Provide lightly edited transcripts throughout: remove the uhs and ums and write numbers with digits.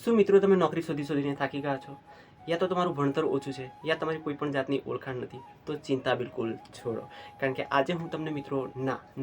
શું મિત્રો તમે નોકરી શોધીને થાકી ગયા છો, યા તો તમારું ભણતર ઓછું છે, યા તમારી કોઈ પણ જાતની ઓળખાણ નથી, તો ચિંતા બિલકુલ છોડો. કારણ કે આજે હું તમને મિત્રો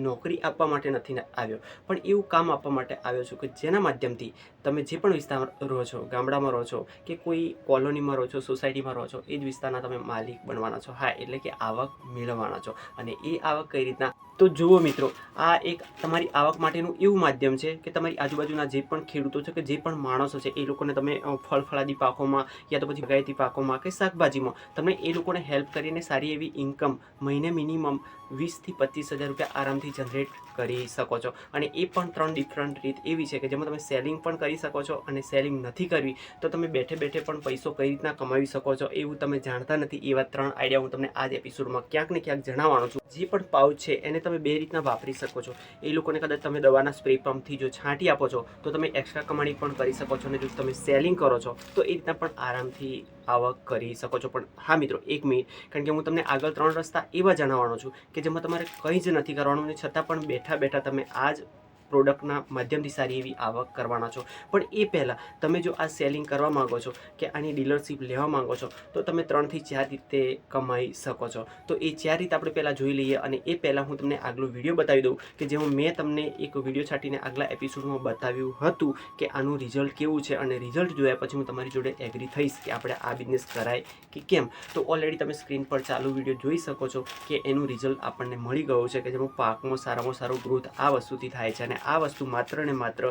નોકરી આપવા માટે નથી આવ્યો, પણ એવું કામ આપવા માટે આવ્યો છું કે જેના માધ્યમથી તમે જે પણ વિસ્તારમાં રહો છો, ગામડામાં રહો છો કે કોઈ કોલોનીમાં રહો છો, સોસાયટીમાં રહો છો, એ જ વિસ્તારના તમે માલિક બનવાના છો. હા, એટલે કે આવક મેળવવાના છો. અને એ આવક કઈ રીતના, તો જુઓ મિત્રો, આ એક તમારી આવક માટેનું એવું માધ્યમ છે કે તમારી આજુબાજુના જે પણ ખેડૂતો છે કે જે પણ માણસો છે એ લોકોને તમે ફળફળાદી પાકોમાં યા તો પછી બાગાયતી પાકોમાં કે શાકભાજીમાં તમે એ લોકોને હેલ્પ કરીને સારી એવી ઇન્કમ મહિને મિનિમમ 20,000 થી 25,000 રૂપિયા આરામથી જનરેટ કરી શકો છો. અને એ પણ 3 ડિફરન્ટ રીત એવી છે કે જેમાં તમે સેલિંગ પણ કરી શકો છો, અને સેલિંગ નથી કરવી તો તમે બેઠે બેઠે પણ પૈસો કઈ રીતના કમાવી શકો છો એવું તમે જાણતા નથી. એવા 3 આઈડિયા હું તમને આ જ એપિસોડમાં ક્યાંક ને ક્યાંક જણાવવાનો છું. જે પણ પાઉચ છે એને તમે 2 રીતના વાપરી શકો છો. એ લોકોને કદાચ તમે દવાના સ્પ્રે પંપથી જો છાંટી આપો છો તો તમે એક્સ્ટ્રા કમાણી પણ કરી શકો છો, અને જો તમે સેલિંગ કરો છો તો એ રીતના પણ આરામથી આવક કરી શકો છો. પણ હા મિત્રો, 1 મિનિટ, કારણ કે હું તમને આગળ 3 રસ્તા એવા જણાવવાનો છું કે જેમાં તમારે કંઈ જ નથી કરવાનું, અને છતાં પણ બેઠા બેઠા તમે આ જ પ્રોડક્ટના માધ્યમથી સારી એવી આવક કરવાના છો. પણ એ પહેલાં તમે જો આ સેલિંગ કરવા માંગો છો કે આની ડીલરશીપ લેવા માંગો છો તો તમે 3 થી 4 રીતે કમાઈ શકો છો. તો એ 4 રીત આપણે પહેલાં જોઈ લઈએ, અને એ પહેલાં હું તમને આગલો વિડીયો બતાવી દઉં કે જેમાં મેં તમને એક વિડીયો છાંટીને આગલા એપિસોડમાં બતાવ્યું હતું કે આનું રિઝલ્ટ કેવું છે, અને રિઝલ્ટ જોયા પછી હું તમારી જોડે એગ્રી થઈશ કે આપણે આ બિઝનેસ કરાય કે કેમ. તો ઓલરેડી તમે સ્ક્રીન પર ચાલુ વિડીયો જોઈ શકો છો કે એનું રિઝલ્ટ આપણને મળી ગયું છે, કે જેમાં પાકમાં સારામાં સારો ગ્રોથ આ વસ્તુથી થાય છે. અને આ વસ્તુ માત્ર ને માત્ર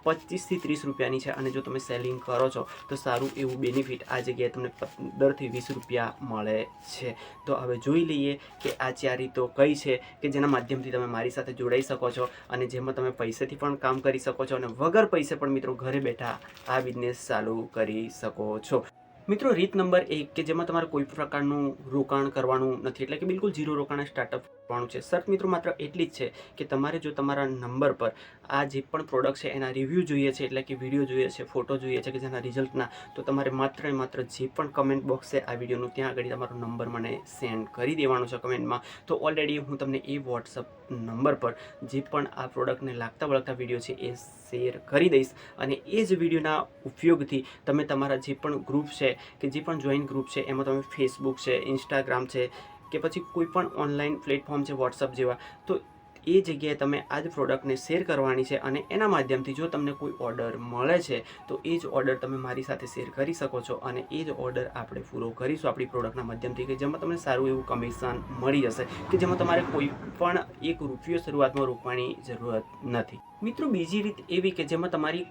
25 થી 30 રૂપિયાની છે, અને જો તમે સેલિંગ કરો છો તો સારું એવું બેનિફિટ આ જગ્યાએ તમને 15 થી 20 રૂપિયા મળે છે. તો હવે જોઈ લઈએ કે આ 4 રીતો કઈ છે કે જેના માધ્યમથી તમે મારી સાથે જોડાઈ શકો છો, અને જેમાં તમે પૈસેથી પણ કામ કરી શકો છો, અને વગર પૈસે પણ મિત્રો ઘરે બેઠા આ બિઝનેસ ચાલુ કરી શકો છો. મિત્રો, રીત નંબર 1 કે જેમાં તમારે કોઈ પ્રકારનું રોકાણ કરવાનું નથી, એટલે કે બિલકુલ 0 રોકાણે સ્ટાર્ટઅપ કરવાનું છે. શરત મિત્રો માત્ર એટલી જ છે કે તમારે જો તમારા નંબર પર આ જે પણ પ્રોડક્ટ છે એના રિવ્યૂ જોઈએ છે, એટલે કે વિડીયો જોઈએ છે, ફોટો જોઈએ છે કે જેના રિઝલ્ટના, તો તમારે માત્ર ને માત્ર જે પણ કમેન્ટ બોક્સ છે આ વિડીયોનું ત્યાં આગળ તમારો નંબર મને સેન્ડ કરી દેવાનો છે કમેન્ટમાં. તો ઓલરેડી હું તમને એ વોટ્સઅપ નંબર પર જે પણ આ પ્રોડક્ટને લાગતા વળગતા વિડીયો છે એ શેર કરી દઈશ, અને એ જ વિડીયોના ઉપયોગથી તમે તમારા જે પણ ગ્રુપ છે કે જે પણ જોઈન ગ્રુપ છે એમાં તમે ફેસબુક છે, ઇન્સ્ટાગ્રામ છે કે પછી કોઈ પણ ઓનલાઈન પ્લેટફોર્મ છે વોટ્સઅપ જેવા, તો એ જગ્યાએ તમે આ જ પ્રોડક્ટને શેર કરવાની છે. અને એના માધ્યમથી જો તમને કોઈ ઓર્ડર મળે છે તો એ જ ઓર્ડર તમે મારી સાથે શેર કરી શકો છો, અને એ જ ઓર્ડર આપણે પૂરો કરીશું આપણી પ્રોડક્ટના માધ્યમથી, કે જેમાં તમને સારું એવું કમિશન મળી જશે, કે જેમાં તમારે કોઈ પણ 1 રૂપિયો શરૂઆતમાં રોકવાની જરૂરત નથી. મિત્રો, બીજી રીત એવી કે જેમાં તમારી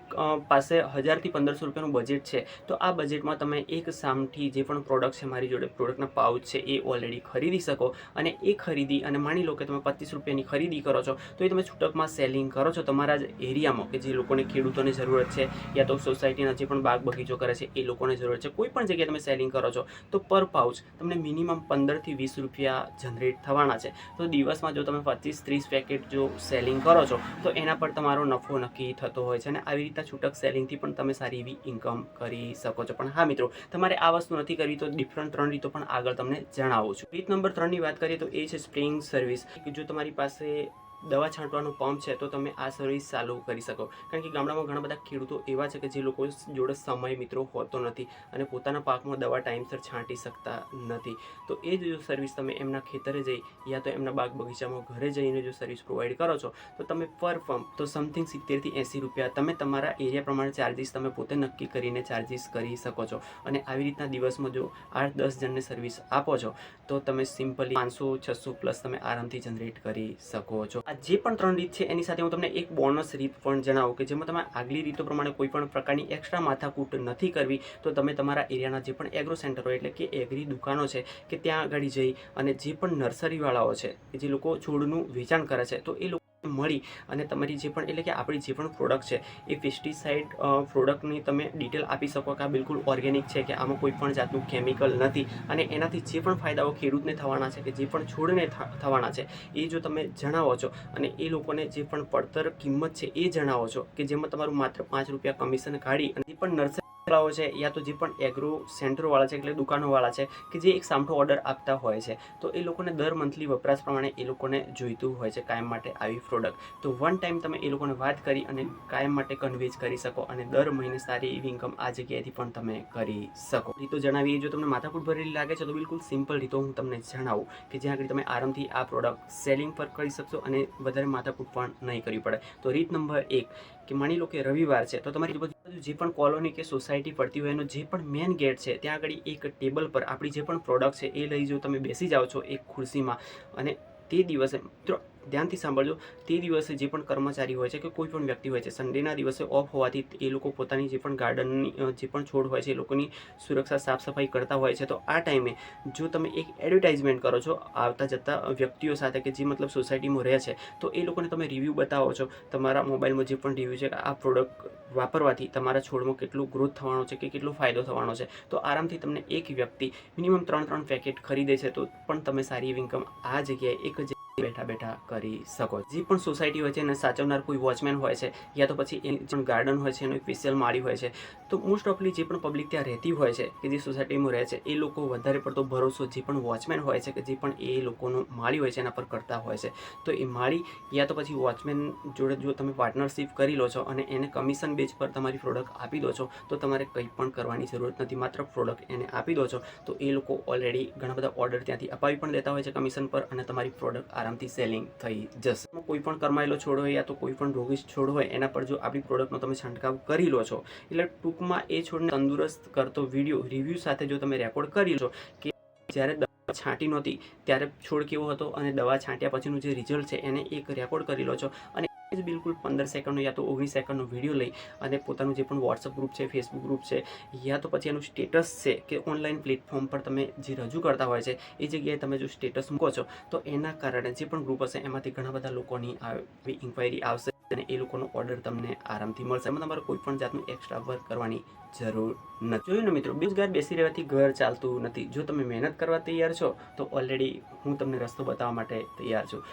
પાસે 1000 થી 1500 રૂપિયાનું બજેટ છે, તો આ બજેટમાં તમે એક સામથી જે પણ પ્રોડક્ટ છે મારી જોડે પ્રોડક્ટના પાઉચ છે એ ઓલરેડી ખરીદી શકો, અને એ ખરીદી અને માની લો કે તમે 25 રૂપિયાની ખરીદી કરો છો તો એ તમે છૂટકમાં સેલિંગ કરો છો તમારા જ એરિયામાં, કે જે લોકોને ખેડૂતોને જરૂરત છે યા તો સોસાયટીના જે પણ બાગ બગીચો કરે છે એ લોકોને જરૂરત છે, કોઈ પણ જગ્યાએ તમે સેલિંગ કરો છો તો પર પાઉચ તમને મિનિમમ 15 થી 20 રૂપિયા જનરેટ થવાના છે. તો દિવસમાં જો તમે 25-30 પેકેટ જો સેલિંગ કરો છો તો એના પર તમારો નફો નક્કી થતો હોય છે, અને આવી રીતના છૂટક સેલિંગથી પણ તમે સારી એવી ઇન્કમ કરી શકો છો. પણ હા મિત્રો, તમારે આ વસ્તુ નથી કરવી તો ડિફરન્ટ 3 રીતો પણ આગળ તમને જણાવું છું. રીત નંબર 3 ની વાત કરીએ તો એ છે સ્પ્રેઇંગ સર્વિસ. કે જો તમારી પાસે દવા છાંટવાનું પંપ છે તો તમે આ સર્વિસ ચાલુ કરી શકો. કારણ કે ગામડામાં ઘણા બધા ખેડૂતો એવા છે કે જે લોકો જોડે સમય મિત્રો હોતો નથી અને પોતાના પાકમાં દવા ટાઈમસર છાંટી શકતા નથી. તો એ જ જો સર્વિસ તમે એમના ખેતરે જઈ યા તો એમના બાગ બગીચામાં ઘરે જઈને જો સર્વિસ પ્રોવાઈડ કરો છો તો તમે પર પંપ તો સમથિંગ 70 થી 80 રૂપિયા તમે તમારા એરિયા પ્રમાણે ચાર્જિસ તમે પોતે નક્કી કરીને ચાર્જિસ કરી શકો છો. અને આવી રીતના દિવસમાં જો 8-10 જણને સર્વિસ આપો છો તો તમે સિમ્પલી 500-600 પ્લસ તમે આરામથી જનરેટ કરી શકો છો. આ જે પણ 3 રીત છે એની સાથે હું તમને એક બોનસ રીત પણ જણાવું, કે જેમાં તમે આગલી રીતો પ્રમાણે કોઈ પણ પ્રકારની એક્સ્ટ્રા માથાકૂટ નથી કરવી. તો તમે તમારા એરિયાના જે પણ એગ્રો સેન્ટર હોય એટલે કે એગ્રી દુકાનો છે કે ત્યાં આગળ જઈ અને જે પણ નર્સરીવાળાઓ છે કે જે લોકો છોડનું વેચાણ કરે છે તો એ લોકો મળી અને તમારી જે પણ એટલે કે આપણી જે પણ પ્રોડક્ટ છે એ પેસ્ટિસાઇડ પ્રોડક્ટની તમે ડિટેલ આપી શકો કે આ બિલકુલ ઓર્ગેનિક છે, કે આમાં કોઈ પણ જાતનું કેમિકલ નથી, અને એનાથી જે પણ ફાયદાઓ ખેડૂતને થવાના છે કે જે પણ છોડને થવાના છે એ જો તમે જણાવો છો, અને એ લોકોને જે પણ પડતર કિંમત છે એ જણાવો છો, કે જેમાં તમારું માત્ર 5 રૂપિયા કમિશન કાઢી અને જે પણ નર્સરી વાળાઓ છે યા તો જે પણ એગ્રો સેન્ટરવાળા છે એટલે દુકાનોવાળા છે કે જે એક સામઠો ઓર્ડર આપતા હોય છે, તો એ લોકોને દર મંથલી વપરાશ પ્રમાણે એ લોકોને જોઈતું હોય છે કાયમ માટે આવી પ્રોડક્ટ. તો વન ટાઈમ તમે એ લોકોને વાત કરી અને કાયમ માટે કન્વિન્સ કરી શકો અને દર મહિને સારી એવી ઇન્કમ આ જગ્યાએથી પણ તમે કરી શકો. રીતો જણાવીએ, જો તમને માથાકૂટ ભરેલી લાગે છે તો બિલકુલ સિમ્પલ રીતો હું તમને જણાવું કે જ્યાં આગળ તમે આરામથી આ પ્રોડક્ટ સેલિંગ પર કરી શકશો અને વધારે માથાકૂટ પણ નહીં કરવી પડે. તો રીત નંબર 1 કે માની લો કે રવિવાર છે તો તમારી આજુબાજુ જે પણ કોલોની કે સોસાયટી પડતી હોય એનો જે પણ મેઇન ગેટ છે ત્યાં આગળ એક ટેબલ પર આપણી જે પણ પ્રોડક્ટ છે એ લઈ જો તમે બેસી જાઓ છો એક ખુરશીમાં, અને તે દિવસે મિત્રો ધ્યાનથી સાંભળજો, તે દિવસે જે પણ કર્મચારી હોય છે કે કોઈ પણ વ્યક્તિ હોય છે, સન્ડેના દિવસે ઓફ હોવાથી એ લોકો પોતાની જે પણ ગાર્ડનની જે પણ છોડ હોય છે એ લોકોની સુરક્ષા સાફ સફાઈ કરતા હોય છે. તો આ ટાઈમે જો તમે એક એડવર્ટાઇઝમેન્ટ કરો છો આવતા જતા વ્યક્તિઓ સાથે કે જે મતલબ સોસાયટીમાં રહે છે, તો એ લોકોને તમે રિવ્યૂ બતાવો છો તમારા મોબાઈલમાં જે પણ રિવ્યૂ છે કે આ પ્રોડક્ટ વાપરવાથી તમારા છોડમાં કેટલું ગ્રોથ થવાનો છે કે કેટલો ફાયદો થવાનો છે, તો આરામથી તમને એક વ્યક્તિ મિનિમમ 3 પેકેટ ખરીદે છે તો પણ તમે સારી એવી ઇન્કમ આ જગ્યાએ એક જ બેઠા બેઠા કરી શકો. જે પણ સોસાયટી હોય છે એને સાચવનાર કોઈ વોચમેન હોય છે યા તો પછી એ જે ગાર્ડન હોય છે એનો એક સ્પેશિયલ માળી હોય છે, તો મોસ્ટ ઓફલી જે પણ પબ્લિક ત્યાં રહેતી હોય છે કે જે સોસાયટીમાં રહે છે એ લોકો વધારે પડતો ભરોસો જે પણ વોચમેન હોય છે કે જે પણ એ લોકોનું માળી હોય છે એના પર કરતા હોય છે. તો એ માળી યા તો પછી વોચમેન જોડે જો તમે પાર્ટનરશિપ કરી લો છો અને એને કમિશન બેઝ પર તમારી પ્રોડક્ટ આપી દો છો તો તમારે કંઈ પણ કરવાની જરૂરત નથી, માત્ર પ્રોડક્ટ એને આપી દો છો તો એ લોકો ઓલરેડી ઘણા બધા ઓર્ડર ત્યાંથી અપાવી પણ દેતા હોય છે કમિશન પર અને તમારી પ્રોડક્ટ આરામથી સેલિંગ થઈ જશે. કોઈ પણ કરમાયેલો છોડ હોય યા તો કોઈ પણ રોગીશ છોડ હોય એના પર જો આપણી પ્રોડક્ટનો તમે છંટકાવ કરી લો છો એટલે ટૂંકમાં એ છોડને તંદુરસ્ત કરતો વિડીયો રિવ્યૂ સાથે જો તમે રેકોર્ડ કરી લો કે જ્યારે દવા છાંટી નહોતી ત્યારે છોડ કેવો હતો અને દવા છાંટ્યા પછીનું જે રિઝલ્ટ છે એને એક રેકોર્ડ કરી લો છો અને જ બિલકુલ 15 સેકન્ડનો યા તો 19 સેકન્ડનો વિડીયો લઈ અને પોતાનું જે પણ વોટ્સઅપ ગ્રુપ છે, ફેસબુક ગ્રુપ છે યા તો પછી એનું સ્ટેટસ છે કે ઓનલાઈન પ્લેટફોર્મ પર તમે જે રજૂ કરતા હોય છે એ જગ્યાએ તમે જો સ્ટેટસ મૂકો છો તો એના કારણે જે પણ ગ્રુપ હશે એમાંથી ઘણા બધા લોકોની આવી ઇન્ક્વાયરી આવશે અને એ લોકોનો ઓર્ડર તમને આરામથી મળશે. એમાં તમારે કોઈ પણ જાતનું એક્સ્ટ્રા વર્ક કરવાની જરૂર નથી. જોયું ને મિત્રો, બેરોજગાર બેસી રહેવાથી ઘર ચાલતું નથી. જો તમે મહેનત કરવા તૈયાર છો તો ઓલરેડી હું તમને રસ્તો બતાવવા માટે તૈયાર છું.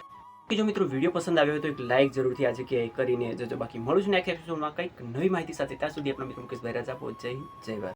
જો મિત્રો વિડીયો પસંદ આવ્યો હોય તો એક લાઇક જરૂરથી આજે કે કરીને જજો. બાકી મળું છું નેક્સ્ટ એપિસોડમાં કંઈક નવી માહિતી સાથે. ત્યાં સુધી આપણા મિત્રો મુકેશભાઈ રાજા, જય હિન્દ, જય ભારત.